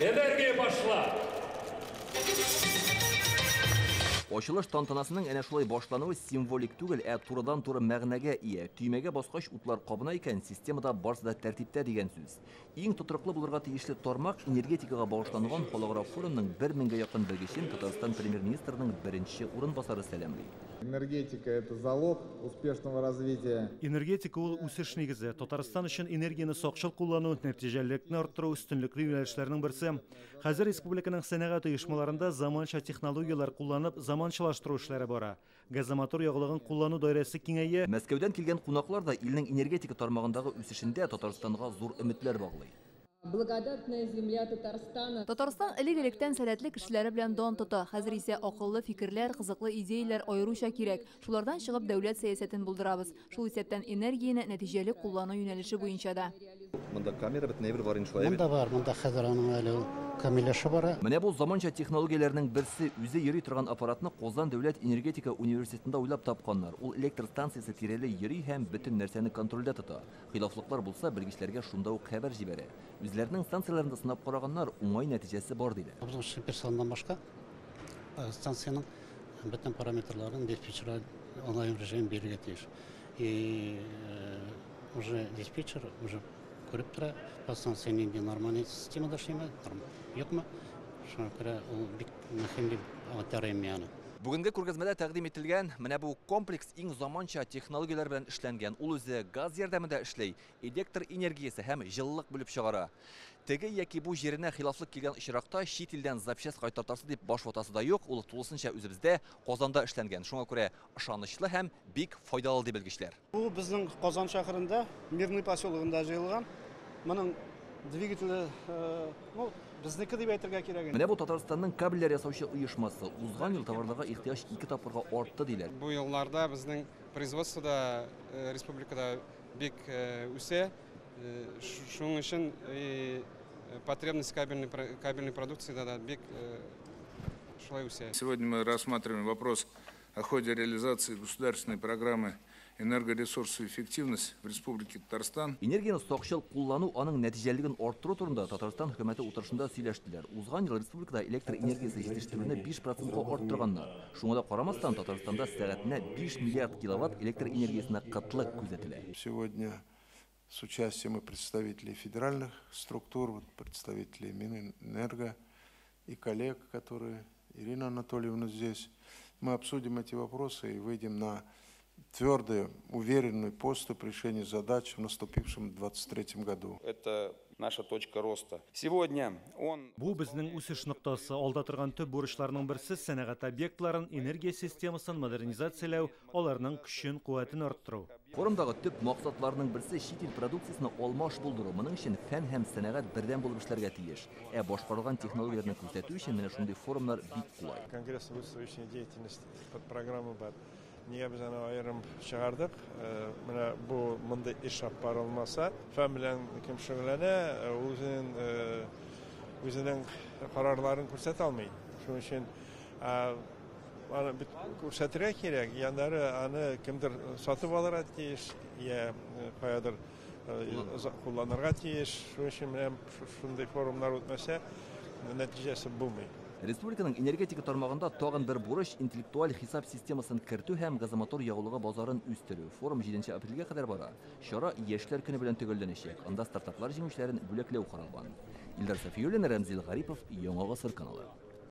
Энергия пошла! Ачылыш тантанасының әнә шулай башлануы символик түгел, турыдан-туры мәгънәгә ия. Төймәгә баскач утлар кабына икән, системада барсы да тәртиптә дигән сүз. Иң тотрыклы булырга тиешле тармак энергетикага багышланган халыкара форумның 1000-гә якын белгечен Татарстан премьер-министрының беренче урынбасары сәламли. Энергетика – это залог успешного развития. Энергетика ул үсеш нигезе. Татарстан өчен энергияны сакчыл куллану, нәтиҗәлелекне арттыру өстенлекле юнәлешләрнең берсе. Хәзер республиканың сәнәгать оешмаларында заманча технологиялар кулланып, заманчалаштыру эшләре бара. Газомотор ягылыгын куллану даирәсе киңәя. Мәскәүдән килгән кунаклар да илнең энергетика тармагындагы үсешендә Татарстанга зур өметләр баглый. Благодатная земля Татарстана. Татарстан элек-электән сәләтле кешеләре белән дан тота. Хәзер исә акыллы фикерләр, кызыклы идеяләр аеруча кирәк. Шулардан чыгып дәүләт сәясәтен булдырабыз. Шул исәптән энергияне нәтиҗәле куллану юнәлеше буенча да. Монда камера бетне бер барин шулай. Монда бар, монда хәзер аның әле камилләше бара. Менә бу заманча технологияләрнең берсе үзе йөри торган аппаратны Казан дәүләт энергетика университетында уйлап тапканнар. Ул электр станциясе тирәле йөри һәм бөтен нәрсәне контрольдә тота. Хилафлыклар булса, белгечләргә шунда ук хәбәр җибәрә. Үзләренең станцияларында сынап караганнар, уңай нәтиҗәсе бар диләр. Безнең персоналдан башка станциянең бөтен параметрларын диспетчерга онлайн режим бирергә тиеш. Уже диспетчер уже күреп тора, станция нинди нормаль системада эшләйме, юкмы? Шуңа күрә ул бик мөһим дип атарым яны. Бүгенге күргәзмәдә тәкъдим ителгән менә бу комплекс иң заманча технологиялар белән эшләнгән. Ул үзе газ ярдәмендә эшләй, электр энергиясе һәм җылылык бүлеп чыгара. Теге яки бу җиренә хилафлык килгән очракта чит илдән запчасть кайтартасы дип баш ватасы да юк. Ул тулысынча үзебездә Казанда эшләнгән. Шуңа күрә ышанычлы һәм бик файдалы дип белгечләр. Бу безнең Казан шәһәрендә, Мирный поселогында җыелган. Моның двигателе, безнеке дип әйтергә кирәк. Менә бу Татарстанның кабельләр ясаучы оешмасы. Узган ел товарларга ихтыяҗ 2 тапкырга артты диләр. Бу елларда безнең производствода республикада бик үсә. Шуның өчен потребность кабельной продукции да бик шулай үсә. Сегодня мы рассматриваем вопрос о ходе реализации государственной программы энергоресурсов эффективность в Республике Татарстан. Энергияны сакчыл куллану аның нәтиҗәлелеген арттыру турында Татарстан хөкүмәте утырышында сөйләштеләр. Узган ел республикада электр энергиясе җитештерүне 5%-га арттырганнар. Шуңа да карамастан Татарстанда сәгатенә 5 миллиард киловатт электр энергиясенә кытлык күзәтелә. Сегодня с участием и представителей федеральных структур, представителей Минэнерго и коллег, которые Ирина Анатольевна здесь, мы обсудим эти вопросы и выйдем на твердый, уверенный поступ решения задач в наступившем 2023 году. Это наша точка роста. Сегодня он... Бу безнең үсеш ноктасы. Алда торган төп бурычларның берсе сәнәгать объектларын, энергия системасын модернизацияләү, аларның көчен, куәтен арттыру. Форумдагы төп максатларның берсе чит ил продукциясына алмаш булдыру. Моның өчен фән һәм сәнәгать бердәм булып эшләргә тиеш. Башкарылган технологияләрне күрсәтү өчен менә шундый форумнар бик кулай. Конгресс выставочной деятельности под программы бар. Нигә без аны аерым чыгардык. Менә бу монда эш алып барылмаса, фән белән кем шөгыльләнә, үзенең карарларын күрсәтә алмый. Шуның өчен аны бит күрсәтергә кирәк. Яннары аны кемдер сатып алырга тиеш, я каядыр кулланырга тиеш. Шуның өчен менә шундый форумнар үтмәсә, нәтиҗәсе булмый. Республиканың энергетика тармагында тагын бер бурыч интеллектуаль хисап системасын кертү һәм газомотор ягылыгы базарын үстерү. Форум 7 апрельгә кадәр бара. Чара яшьләр көне белән төгәлләнәчәк. Анда стартаплар җиңүчеләрен бүләкләү каралган. Илдар Сафиуллин, Рамзил Гарипов, Яңа Гасыр каналы.